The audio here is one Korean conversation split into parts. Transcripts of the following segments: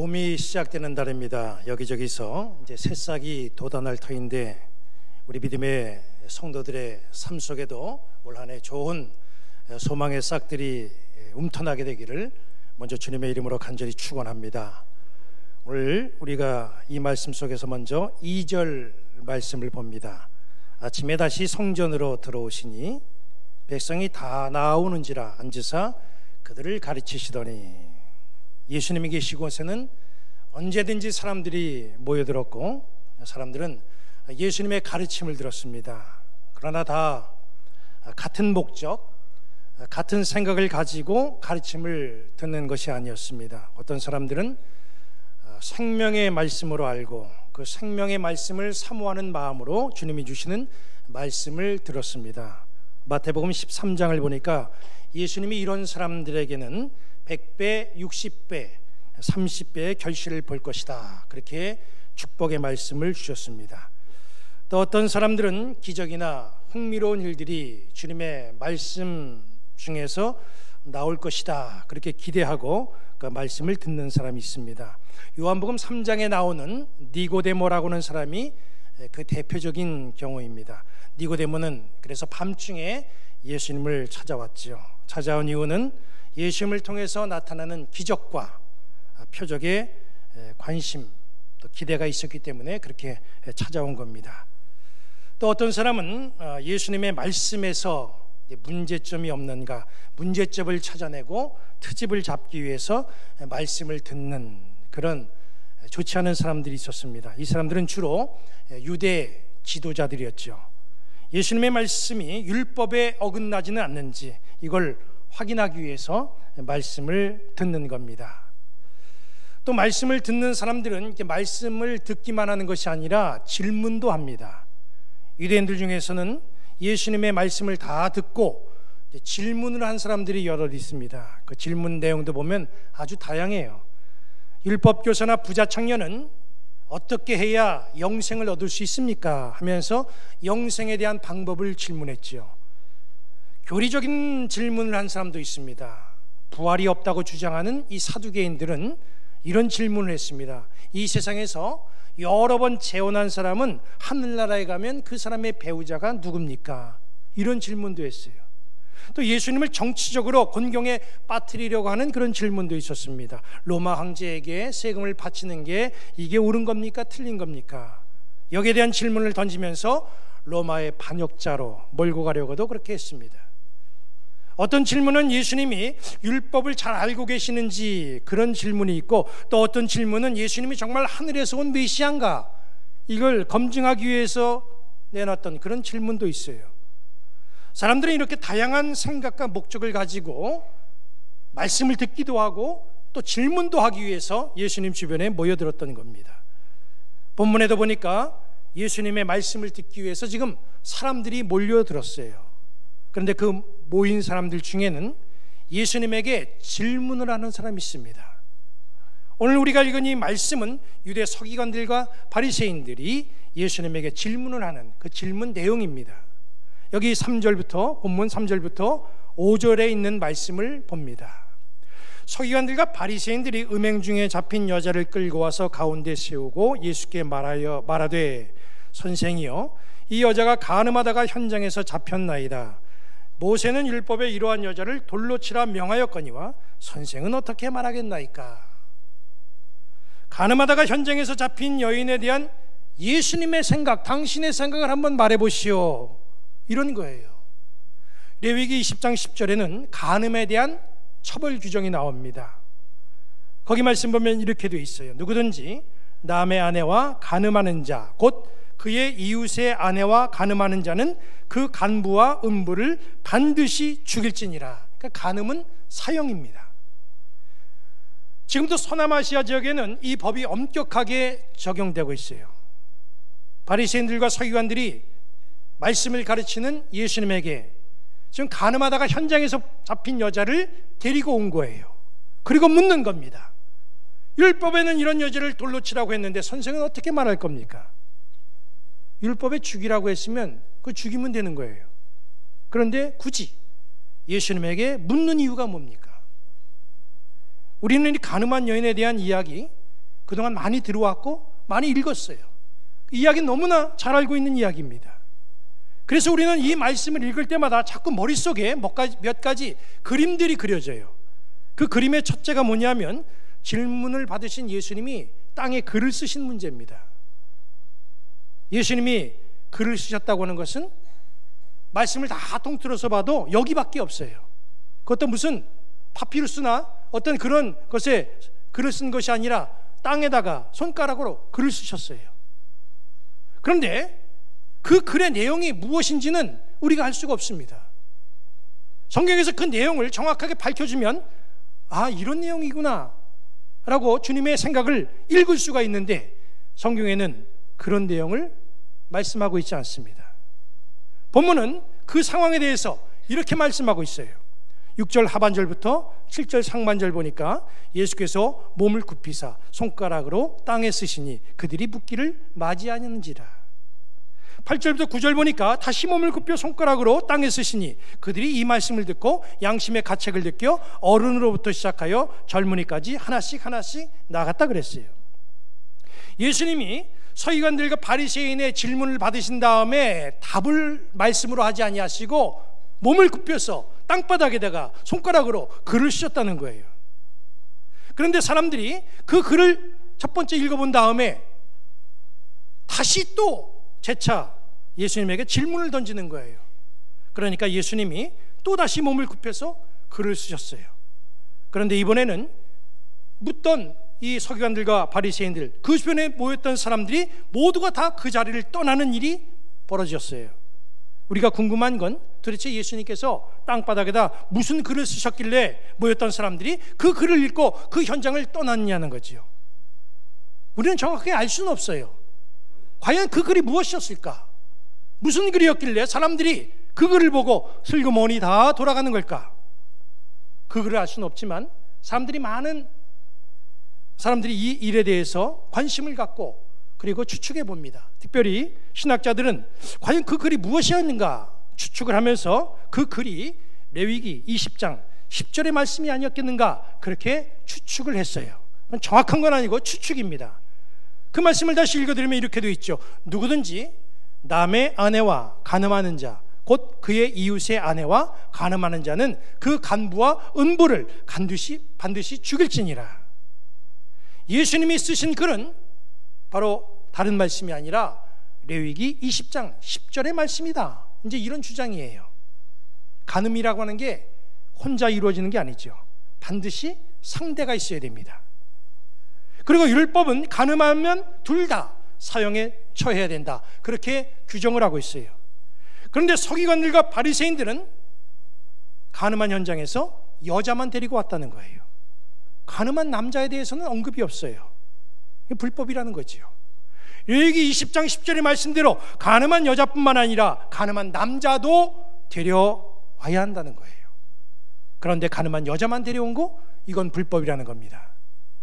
봄이 시작되는 달입니다. 여기저기서 이제 새싹이 돋아날 터인데 우리 믿음의 성도들의 삶 속에도 올 한 해 좋은 소망의 싹들이 움터나게 되기를 먼저 주님의 이름으로 간절히 축원합니다. 오늘 우리가 이 말씀 속에서 먼저 2절 말씀을 봅니다. 아침에 다시 성전으로 들어오시니 백성이 다 나오는지라 앉으사 그들을 가르치시더니. 예수님이 계시고 곳에는 언제든지 사람들이 모여들었고 사람들은 예수님의 가르침을 들었습니다. 그러나 다 같은 목적, 같은 생각을 가지고 가르침을 듣는 것이 아니었습니다. 어떤 사람들은 생명의 말씀으로 알고 그 생명의 말씀을 사모하는 마음으로 주님이 주시는 말씀을 들었습니다. 마태복음 13장을 보니까 예수님이 이런 사람들에게는 100배, 60배, 30배의 결실을 볼 것이다, 그렇게 축복의 말씀을 주셨습니다. 또 어떤 사람들은 기적이나 흥미로운 일들이 주님의 말씀 중에서 나올 것이다, 그렇게 기대하고 그 말씀을 듣는 사람이 있습니다. 요한복음 3장에 나오는 니고데모라고 하는 사람이 그 대표적인 경우입니다. 니고데모는 그래서 밤중에 예수님을 찾아왔죠. 찾아온 이유는 예수님을 통해서 나타나는 기적과 표적에 관심, 또 기대가 있었기 때문에 그렇게 찾아온 겁니다. 또 어떤 사람은 예수님의 말씀에서 문제점이 없는가, 문제점을 찾아내고 트집을 잡기 위해서 말씀을 듣는 그런 좋지 않은 사람들이 있었습니다. 이 사람들은 주로 유대 지도자들이었죠. 예수님의 말씀이 율법에 어긋나지는 않는지 이걸 확인하기 위해서 말씀을 듣는 겁니다. 또 말씀을 듣는 사람들은 이렇게 말씀을 듣기만 하는 것이 아니라 질문도 합니다. 유대인들 중에서는 예수님의 말씀을 다 듣고 질문을 한 사람들이 여럿 있습니다. 그 질문 내용도 보면 아주 다양해요. 율법교사나 부자 청년은 어떻게 해야 영생을 얻을 수 있습니까? 하면서 영생에 대한 방법을 질문했지요. 교리적인 질문을 한 사람도 있습니다. 부활이 없다고 주장하는 이 사두개인들은 이런 질문을 했습니다. 이 세상에서 여러 번 재혼한 사람은 하늘나라에 가면 그 사람의 배우자가 누굽니까? 이런 질문도 했어요. 또 예수님을 정치적으로 곤경에 빠뜨리려고 하는 그런 질문도 있었습니다. 로마 황제에게 세금을 바치는 게 이게 옳은 겁니까? 틀린 겁니까? 여기에 대한 질문을 던지면서 로마의 반역자로 몰고 가려고도 그렇게 했습니다. 어떤 질문은 예수님이 율법을 잘 알고 계시는지 그런 질문이 있고, 또 어떤 질문은 예수님이 정말 하늘에서 온 메시아인가, 이걸 검증하기 위해서 내놨던 그런 질문도 있어요. 사람들은 이렇게 다양한 생각과 목적을 가지고 말씀을 듣기도 하고 또 질문도 하기 위해서 예수님 주변에 모여들었던 겁니다. 본문에도 보니까 예수님의 말씀을 듣기 위해서 지금 사람들이 몰려들었어요. 그런데 그 모인 사람들 중에는 예수님에게 질문을 하는 사람이 있습니다. 오늘 우리가 읽은 이 말씀은 유대 서기관들과 바리새인들이 예수님에게 질문을 하는 그 질문 내용입니다. 여기 3절부터, 본문 3절부터 5절에 있는 말씀을 봅니다. 서기관들과 바리새인들이 음행 중에 잡힌 여자를 끌고 와서 가운데 세우고 예수께 말하되 선생이여, 이 여자가 간음하다가 현장에서 잡혔나이다. 모세는 율법에 이러한 여자를 돌로 치라 명하였거니와 선생은 어떻게 말하겠나이까? 간음하다가 현장에서 잡힌 여인에 대한 예수님의 생각, 당신의 생각을 한번 말해보시오, 이런 거예요. 레위기 20장 10절에는 간음에 대한 처벌 규정이 나옵니다. 거기 말씀 보면 이렇게 되어 있어요. 누구든지 남의 아내와 간음하는 자, 곧 그의 이웃의 아내와 간음하는 자는 그 간부와 음부를 반드시 죽일지니라. 그러니까 간음은 사형입니다. 지금도 서남아시아 지역에는 이 법이 엄격하게 적용되고 있어요. 바리새인들과 서기관들이 말씀을 가르치는 예수님에게 지금 간음하다가 현장에서 잡힌 여자를 데리고 온 거예요. 그리고 묻는 겁니다. 율법에는 이런 여자를 돌로 치라고 했는데 선생은 어떻게 말할 겁니까? 율법에 죽이라고 했으면 그 죽이면 되는 거예요. 그런데 굳이 예수님에게 묻는 이유가 뭡니까? 우리는 이 간음한 여인에 대한 이야기, 그동안 많이 들어왔고 많이 읽었어요. 이 이야기는 너무나 잘 알고 있는 이야기입니다. 그래서 우리는 이 말씀을 읽을 때마다 자꾸 머릿속에 몇 가지 그림들이 그려져요. 그 그림의 첫째가 뭐냐면 질문을 받으신 예수님이 땅에 글을 쓰신 문제입니다. 예수님이 글을 쓰셨다고 하는 것은 말씀을 다 통틀어서 봐도 여기밖에 없어요. 그것도 무슨 파피루스나 어떤 그런 것에 글을 쓴 것이 아니라 땅에다가 손가락으로 글을 쓰셨어요. 그런데 그 글의 내용이 무엇인지는 우리가 알 수가 없습니다. 성경에서 그 내용을 정확하게 밝혀주면 아, 이런 내용이구나 라고 주님의 생각을 읽을 수가 있는데 성경에는 그런 내용을 말씀하고 있지 않습니다. 본문은 그 상황에 대해서 이렇게 말씀하고 있어요. 6절 하반절부터 7절 상반절 보니까 예수께서 몸을 굽히사 손가락으로 땅에 쓰시니 그들이 묻기를 맞이하였는지라. 8절부터 9절 보니까 다시 몸을 굽혀 손가락으로 땅에 쓰시니 그들이 이 말씀을 듣고 양심의 가책을 느껴 어른으로부터 시작하여 젊은이까지 하나씩 나갔다 그랬어요. 예수님이 서기관들과 바리새인의 질문을 받으신 다음에 답을 말씀으로 하지 아니하시고 몸을 굽혀서 땅바닥에다가 손가락으로 글을 쓰셨다는 거예요. 그런데 사람들이 그 글을 첫 번째 읽어본 다음에 다시 또 재차 예수님에게 질문을 던지는 거예요. 그러니까 예수님이 또다시 몸을 굽혀서 글을 쓰셨어요. 그런데 이번에는 묻던 이 서기관들과 바리새인들, 그 주변에 모였던 사람들이 모두가 다 그 자리를 떠나는 일이 벌어졌어요. 우리가 궁금한 건 도대체 예수님께서 땅바닥에다 무슨 글을 쓰셨길래 모였던 사람들이 그 글을 읽고 그 현장을 떠났냐는 거지요. 우리는 정확하게 알 수는 없어요. 과연 그 글이 무엇이었을까? 무슨 글이었길래 사람들이 그 글을 보고 슬그머니 다 돌아가는 걸까? 그 글을 알 수는 없지만 많은 사람들이 이 일에 대해서 관심을 갖고 그리고 추측해 봅니다. 특별히 신학자들은 과연 그 글이 무엇이었는가 추측을 하면서 그 글이 레위기 20장 10절의 말씀이 아니었겠는가 그렇게 추측을 했어요. 정확한 건 아니고 추측입니다. 그 말씀을 다시 읽어드리면 이렇게 되어 있죠. 누구든지 남의 아내와 간음하는 자 곧 그의 이웃의 아내와 간음하는 자는 그 간부와 은부를 반드시 죽일지니라. 예수님이 쓰신 글은 바로 다른 말씀이 아니라 레위기 20장 10절의 말씀이다. 이제 이런 주장이에요. 간음이라고 하는 게 혼자 이루어지는 게 아니죠. 반드시 상대가 있어야 됩니다. 그리고 율법은 간음하면 둘 다 사형에 처해야 된다. 그렇게 규정을 하고 있어요. 그런데 서기관들과 바리새인들은 간음한 현장에서 여자만 데리고 왔다는 거예요. 간음한 남자에 대해서는 언급이 없어요. 이게 불법이라는 거지요. 레위기 20장 10절의 말씀대로 간음한 여자뿐만 아니라 간음한 남자도 데려와야 한다는 거예요. 그런데 간음한 여자만 데려온 거 이건 불법이라는 겁니다.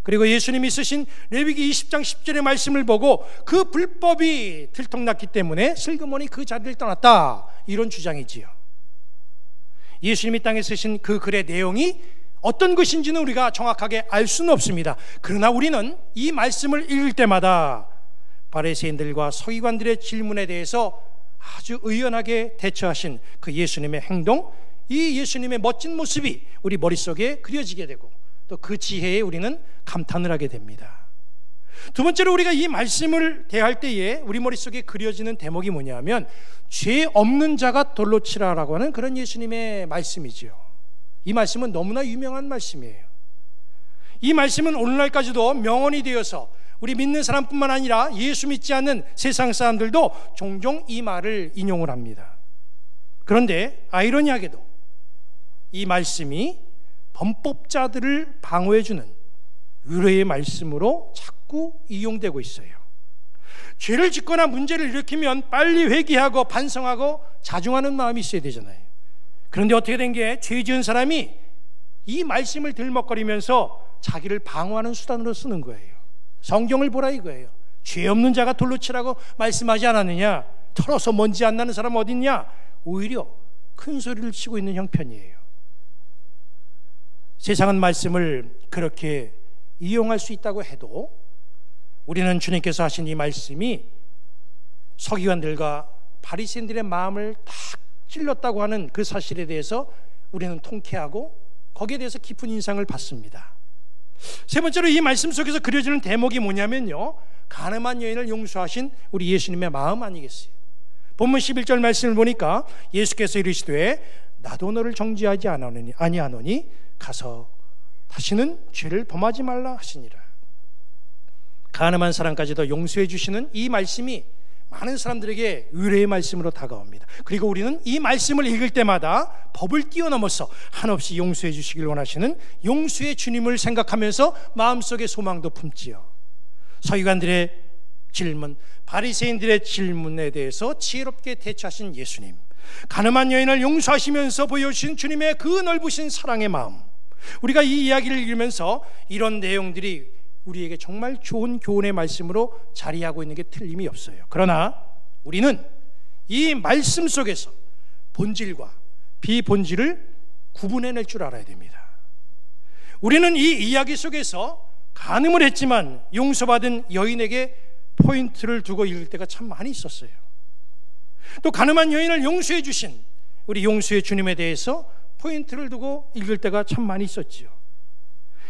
그리고 예수님이 쓰신 레위기 20장 10절의 말씀을 보고 그 불법이 들통났기 때문에 슬그머니 그 자리를 떠났다. 이런 주장이지요. 예수님이 땅에 쓰신 그 글의 내용이 어떤 것인지는 우리가 정확하게 알 수는 없습니다. 그러나 우리는 이 말씀을 읽을 때마다 바리새인들과 서기관들의 질문에 대해서 아주 의연하게 대처하신 그 예수님의 행동, 이 예수님의 멋진 모습이 우리 머릿속에 그려지게 되고 또 그 지혜에 우리는 감탄을 하게 됩니다. 두 번째로 우리가 이 말씀을 대할 때에 우리 머릿속에 그려지는 대목이 뭐냐면 죄 없는 자가 돌로 치라라고 하는 그런 예수님의 말씀이지요. 이 말씀은 너무나 유명한 말씀이에요. 이 말씀은 오늘날까지도 명언이 되어서 우리 믿는 사람뿐만 아니라 예수 믿지 않는 세상 사람들도 종종 이 말을 인용을 합니다. 그런데 아이러니하게도 이 말씀이 범법자들을 방어해주는 위로의 말씀으로 자꾸 이용되고 있어요. 죄를 짓거나 문제를 일으키면 빨리 회개하고 반성하고 자중하는 마음이 있어야 되잖아요. 그런데 어떻게 된 게 죄 지은 사람이 이 말씀을 들먹거리면서 자기를 방어하는 수단으로 쓰는 거예요. 성경을 보라 이거예요. 죄 없는 자가 돌로 치라고 말씀하지 않았느냐? 털어서 먼지 안 나는 사람 어딨냐? 오히려 큰 소리를 치고 있는 형편이에요. 세상은 말씀을 그렇게 이용할 수 있다고 해도 우리는 주님께서 하신 이 말씀이 서기관들과 바리새인들의 마음을 탁 찔렀다고 하는 그 사실에 대해서 우리는 통쾌하고 거기에 대해서 깊은 인상을 받습니다. 세 번째로 이 말씀 속에서 그려지는 대목이 뭐냐면요, 가늠한 여인을 용서하신 우리 예수님의 마음 아니겠어요? 본문 11절 말씀을 보니까 예수께서 이르시되 나도 너를 정죄하지 아니하노니 가서 다시는 죄를 범하지 말라 하시니라. 가늠한 사람까지도 용서해 주시는 이 말씀이 많은 사람들에게 의뢰의 말씀으로 다가옵니다. 그리고 우리는 이 말씀을 읽을 때마다 법을 뛰어넘어서 한없이 용서해 주시길 원하시는 용서의 주님을 생각하면서 마음속에 소망도 품지요. 서기관들의 질문, 바리새인들의 질문에 대해서 지혜롭게 대처하신 예수님, 가늠한 여인을 용서하시면서 보여주신 주님의 그 넓으신 사랑의 마음, 우리가 이 이야기를 읽으면서 이런 내용들이 우리에게 정말 좋은 교훈의 말씀으로 자리하고 있는 게 틀림이 없어요. 그러나 우리는 이 말씀 속에서 본질과 비본질을 구분해낼 줄 알아야 됩니다. 우리는 이 이야기 속에서 간음을 했지만 용서받은 여인에게 포인트를 두고 읽을 때가 참 많이 있었어요. 또 간음한 여인을 용서해 주신 우리 용서의 주님에 대해서 포인트를 두고 읽을 때가 참 많이 있었지요.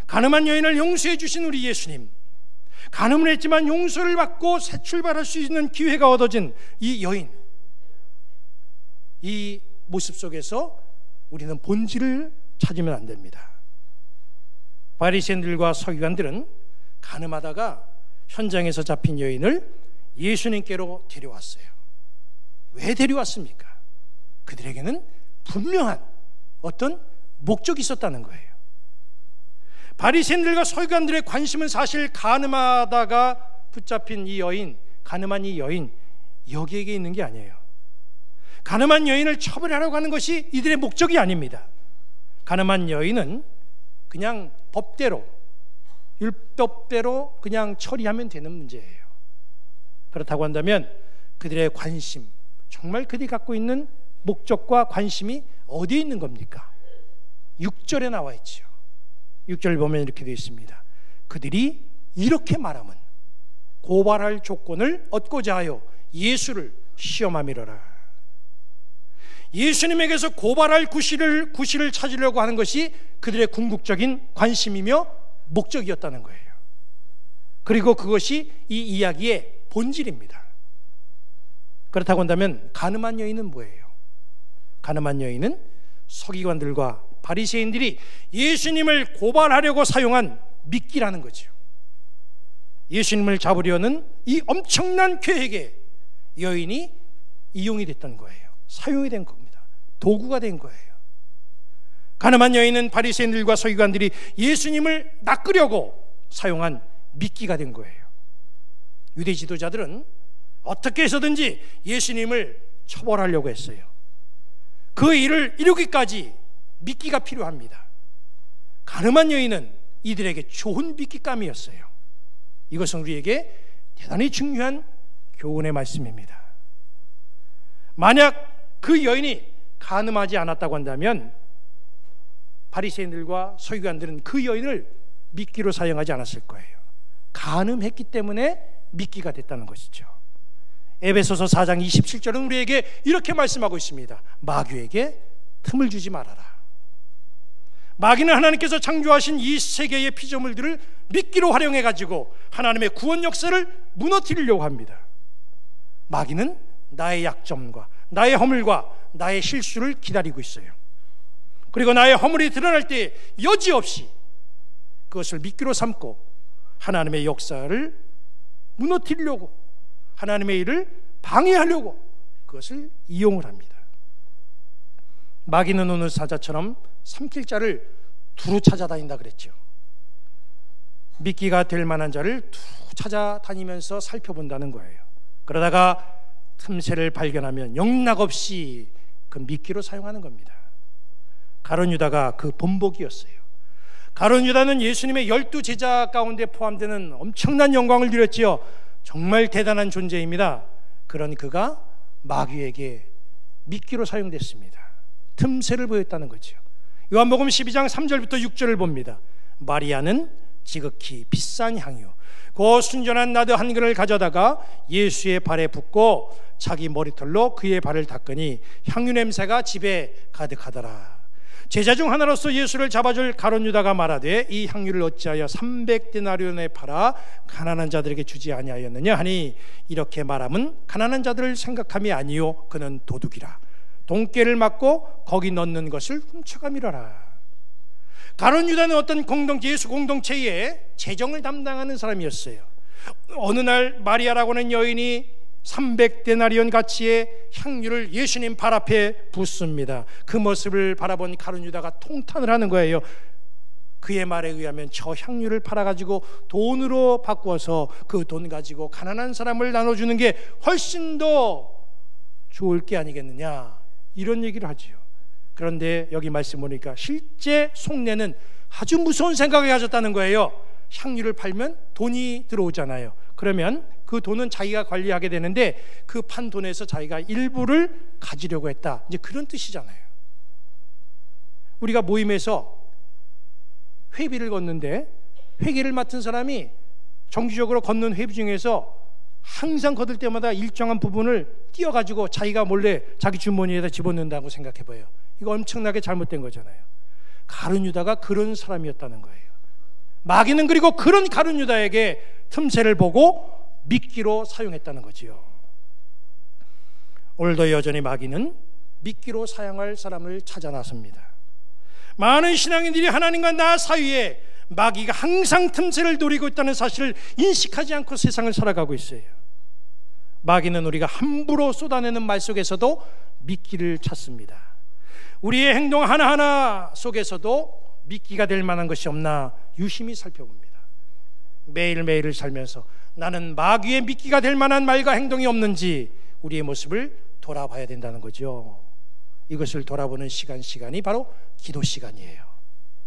간음한 여인을 용서해 주신 우리 예수님, 간음을 했지만 용서를 받고 새 출발할 수 있는 기회가 얻어진 이 여인, 이 모습 속에서 우리는 본질을 찾으면 안 됩니다. 바리새인들과 서기관들은 간음하다가 현장에서 잡힌 여인을 예수님께로 데려왔어요. 왜 데려왔습니까? 그들에게는 분명한 어떤 목적이 있었다는 거예요. 바리새인들과 서기관들의 관심은 사실 간음하다가 붙잡힌 이 여인, 간음한 이 여인 여기에게 있는 게 아니에요. 간음한 여인을 처벌하려고 하는 것이 이들의 목적이 아닙니다. 간음한 여인은 그냥 법대로, 율법대로 그냥 처리하면 되는 문제예요. 그렇다고 한다면 그들의 관심, 정말 그들이 갖고 있는 목적과 관심이 어디에 있는 겁니까? 6절에 나와 있죠. 6절 보면 이렇게 되어 있습니다. 그들이 이렇게 말하면 고발할 조건을 얻고자 하여 예수를 시험함이로라. 예수님에게서 고발할 구실을 찾으려고 하는 것이 그들의 궁극적인 관심이며 목적이었다는 거예요. 그리고 그것이 이 이야기의 본질입니다. 그렇다고 한다면 간음한 여인은 뭐예요? 간음한 여인은 서기관들과 바리새인들이 예수님을 고발하려고 사용한 미끼라는 거죠. 예수님을 잡으려는 이 엄청난 계획에 여인이 이용이 됐던 거예요. 사용이 된 겁니다. 도구가 된 거예요. 간음한 여인은 바리새인들과 서기관들이 예수님을 낚으려고 사용한 미끼가 된 거예요. 유대 지도자들은 어떻게 해서든지 예수님을 처벌하려고 했어요. 그 일을 이루기까지 미끼가 필요합니다. 간음한 여인은 이들에게 좋은 미끼감이었어요. 이것은 우리에게 대단히 중요한 교훈의 말씀입니다. 만약 그 여인이 간음하지 않았다고 한다면 바리새인들과 서기관들은 그 여인을 미끼로 사용하지 않았을 거예요. 간음했기 때문에 미끼가 됐다는 것이죠. 에베소서 4장 27절은 우리에게 이렇게 말씀하고 있습니다. 마귀에게 틈을 주지 말아라. 마귀는 하나님께서 창조하신 이 세계의 피조물들을 미끼로 활용해 가지고 하나님의 구원 역사를 무너뜨리려고 합니다. 마귀는 나의 약점과 나의 허물과 나의 실수를 기다리고 있어요. 그리고 나의 허물이 드러날 때 여지없이 그것을 미끼로 삼고 하나님의 역사를 무너뜨리려고, 하나님의 일을 방해하려고 그것을 이용을 합니다. 마귀는 오늘 사자처럼 삼킬 자를 두루 찾아다닌다 그랬죠. 미끼가 될 만한 자를 두루 찾아다니면서 살펴본다는 거예요. 그러다가 틈새를 발견하면 영락없이 그 미끼로 사용하는 겁니다. 가룟 유다가 그 본보기였어요. 가룟 유다는 예수님의 12제자 가운데 포함되는 엄청난 영광을 누렸지요. 정말 대단한 존재입니다. 그런 그가 마귀에게 미끼로 사용됐습니다. 틈새를 보였다는 거죠. 요한복음 12장 3절부터 6절을 봅니다. 마리아는 지극히 비싼 향유, 그 순전한 나드 한 그릇을 가져다가 예수의 발에 붓고 자기 머리털로 그의 발을 닦으니 향유 냄새가 집에 가득하더라. 제자 중 하나로서 예수를 잡아줄 가룟 유다가 말하되 이 향유를 어찌하여 300데나리온에 팔아 가난한 자들에게 주지 아니하였느냐 하니 이렇게 말함은 가난한 자들을 생각함이 아니요 그는 도둑이라. 돈깨를 맞고 거기 넣는 것을 훔쳐감이라라. 가룟 유다는 어떤 공동체, 예수 공동체의 재정을 담당하는 사람이었어요. 어느 날 마리아라고 하는 여인이 300데나리온 가치의 향유를 예수님 발 앞에 붓습니다. 그 모습을 바라본 가룟 유다가 통탄을 하는 거예요. 그의 말에 의하면 저 향유를 팔아가지고 돈으로 바꾸어서 그 돈 가지고 가난한 사람을 나눠주는 게 훨씬 더 좋을 게 아니겠느냐, 이런 얘기를 하지요. 그런데 여기 말씀 보니까 실제 속내는 아주 무서운 생각을 가졌다는 거예요. 향유를 팔면 돈이 들어오잖아요. 그러면 그 돈은 자기가 관리하게 되는데 그 판 돈에서 자기가 일부를 가지려고 했다, 이제 그런 뜻이잖아요. 우리가 모임에서 회비를 걷는데 회계를 맡은 사람이 정기적으로 걷는 회비 중에서 항상 걷을 때마다 일정한 부분을 띄어가지고 자기가 몰래 자기 주머니에다 집어넣는다고 생각해봐요. 이거 엄청나게 잘못된 거잖아요. 가룟 유다가 그런 사람이었다는 거예요. 마귀는 그리고 그런 가룟 유다에게 틈새를 보고 미끼로 사용했다는 거지요. 오늘도 여전히 마귀는 미끼로 사용할 사람을 찾아 나섭니다. 많은 신앙인들이 하나님과 나 사이에 마귀가 항상 틈새를 노리고 있다는 사실을 인식하지 않고 세상을 살아가고 있어요. 마귀는 우리가 함부로 쏟아내는 말 속에서도 미끼를 찾습니다. 우리의 행동 하나하나 속에서도 미끼가 될 만한 것이 없나 유심히 살펴봅니다. 매일매일을 살면서 나는 마귀의 미끼가 될 만한 말과 행동이 없는지 우리의 모습을 돌아봐야 된다는 거죠. 이것을 돌아보는 시간이 바로 기도 시간이에요.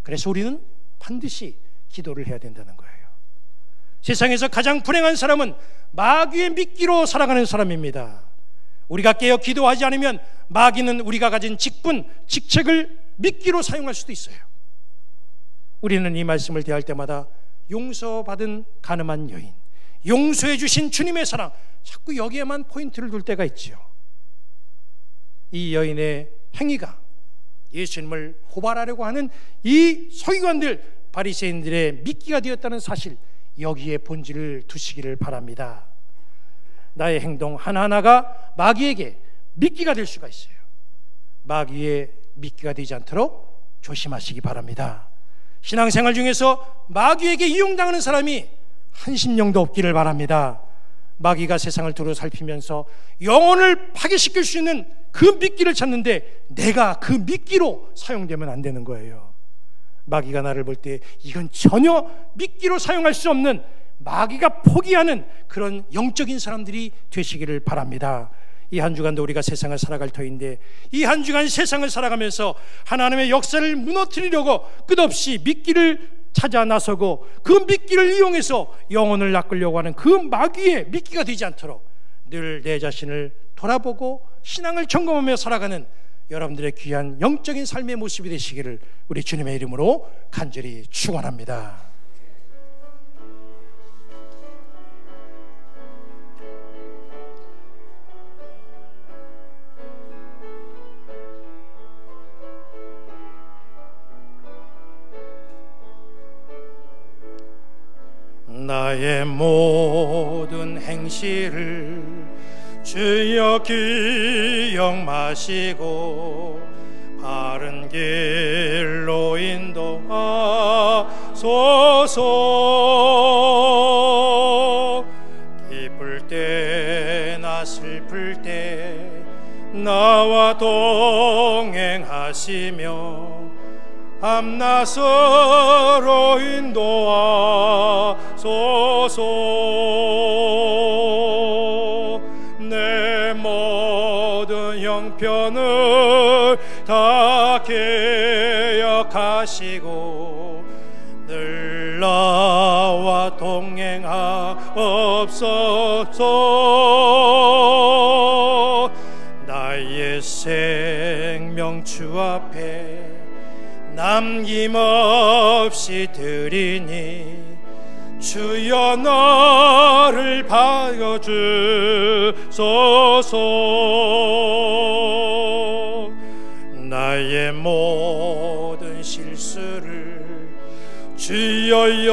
그래서 우리는 반드시 기도를 해야 된다는 거예요. 세상에서 가장 불행한 사람은 마귀의 미끼로 살아가는 사람입니다. 우리가 깨어 기도하지 않으면 마귀는 우리가 가진 직분, 직책을 미끼로 사용할 수도 있어요. 우리는 이 말씀을 대할 때마다 용서받은 가늠한 여인, 용서해 주신 주님의 사랑, 자꾸 여기에만 포인트를 둘 때가 있지요. 이 여인의 행위가 예수님을 고발하려고 하는 이 서기관들, 바리새인들의 미끼가 되었다는 사실, 여기에 본질을 두시기를 바랍니다. 나의 행동 하나하나가 마귀에게 미끼가 될 수가 있어요. 마귀의 미끼가 되지 않도록 조심하시기 바랍니다. 신앙생활 중에서 마귀에게 이용당하는 사람이 한 심령도 없기를 바랍니다. 마귀가 세상을 두루 살피면서 영혼을 파괴시킬 수 있는 그 미끼를 찾는데 내가 그 미끼로 사용되면 안 되는 거예요. 마귀가 나를 볼 때 이건 전혀 미끼로 사용할 수 없는, 마귀가 포기하는 그런 영적인 사람들이 되시기를 바랍니다. 이 한 주간도 우리가 세상을 살아갈 터인데, 이 한 주간 세상을 살아가면서 하나님의 역사를 무너뜨리려고 끝없이 미끼를 찾아 나서고 그 미끼를 이용해서 영혼을 낚으려고 하는 그 마귀의 미끼가 되지 않도록 늘 내 자신을 돌아보고 신앙을 점검하며 살아가는 여러분들의 귀한 영적인 삶의 모습이 되시기를 우리 주님의 이름으로 간절히 축원합니다. 나의 모든 행실을 주여 기억 마시고 바른 길로 인도하소서. 기쁠 때나 슬플 때 나와 동행하시며 밤낮으로 인도하소서. 내 모든 형편을 다 기억하시고 늘 나와 동행하옵소서. 나의 생명 주 앞에 남김없이 드리니 주여 너를 받아주소서. 나의 모든 실수를 주여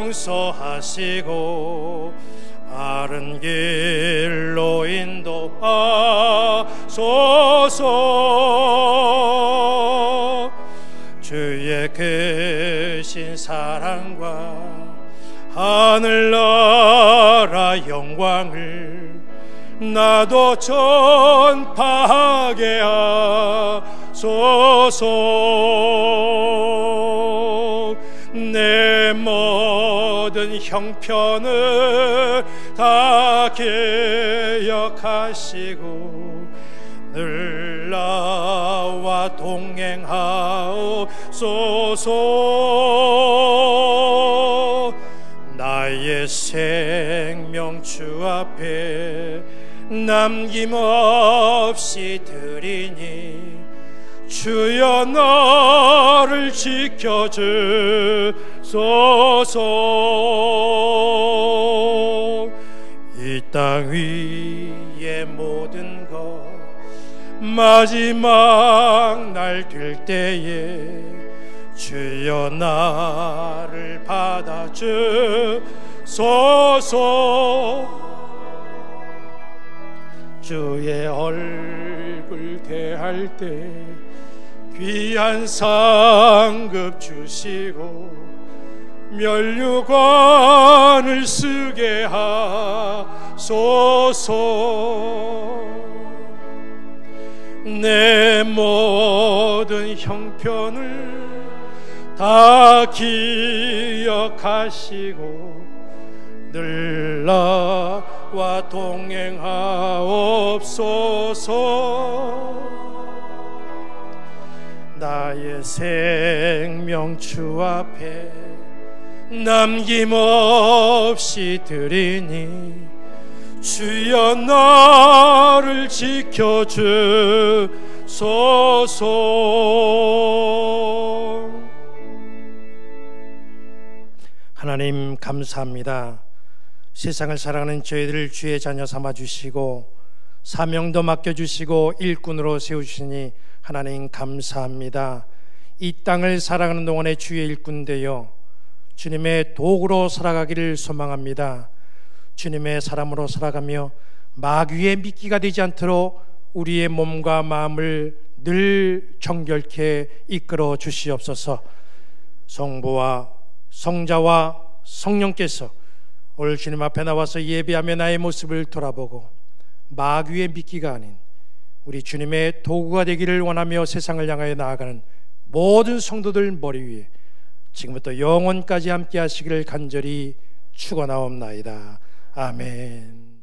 용서하시고 바른 길로 인도하소서. 주의 크신 사랑과 하늘나라 영광을 나도 전파하게 하소서. 내 모든 형편을 다 기억하시고 늘 나와 동행하옵소서. 나의 생명 주 앞에 남김없이 드리니 주여 너를 지켜주소서. 이 땅 위의 모든 것 마지막 날 될 때에 주여 나를 받아주소서. 주의 얼굴 대할 때 귀한 상급 주시고 면류관을 쓰게 하소서. 내 모든 형편을 다 기억하시고 늘 나와 동행하옵소서. 나의 생명 주 앞에 남김없이 드리니 주여 나를 지켜주소서. 하나님 감사합니다. 세상을 사랑하는 저희들을 주의 자녀 삼아주시고 사명도 맡겨주시고 일꾼으로 세우시니 하나님 감사합니다. 이 땅을 살아가는 동안에 주의 일꾼 되어 주님의 도구로 살아가기를 소망합니다. 주님의 사람으로 살아가며 마귀의 미끼가 되지 않도록 우리의 몸과 마음을 늘 정결케 이끌어 주시옵소서. 성부와 성자와 성령께서 오늘 주님 앞에 나와서 예배하며 나의 모습을 돌아보고 마귀의 미끼가 아닌 우리 주님의 도구가 되기를 원하며 세상을 향하여 나아가는 모든 성도들 머리 위에 지금부터 영원까지 함께 하시기를 간절히 축원하옵나이다. 아멘.